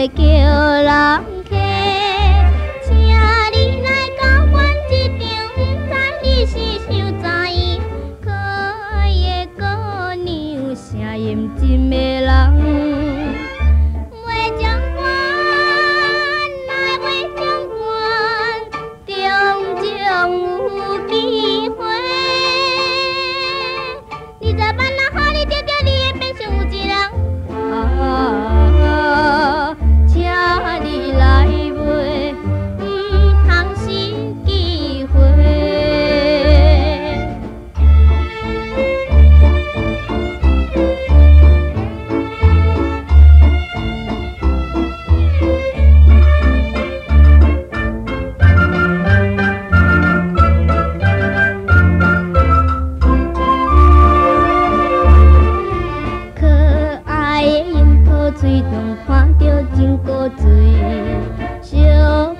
袂叫人客，请你来到阮这场，不知你是想怎样？可爱的姑娘，声音真的人。 水中看到真古锥，小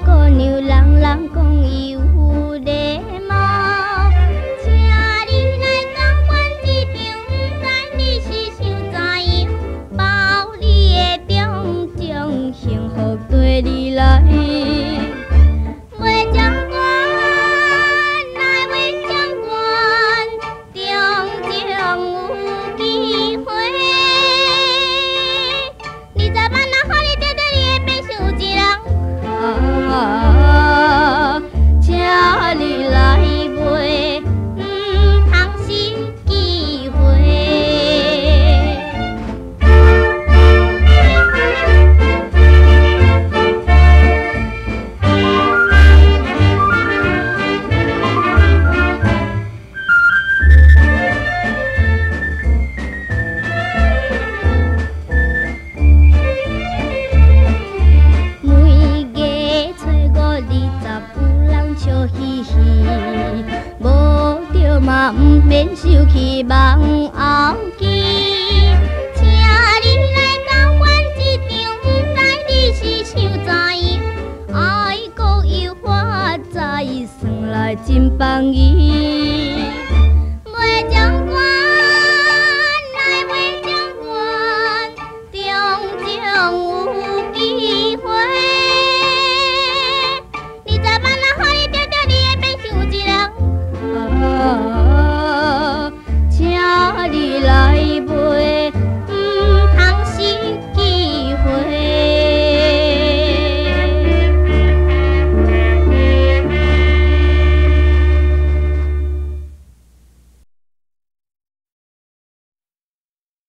姑娘人人讲伊有礼貌，请你来到阮这场，不知你是想怎样？包你的中奖幸福对你来。 嘛唔免受气望后期，请你来到阮这场，不知你是想怎样？爱国有法在，算来真放伊。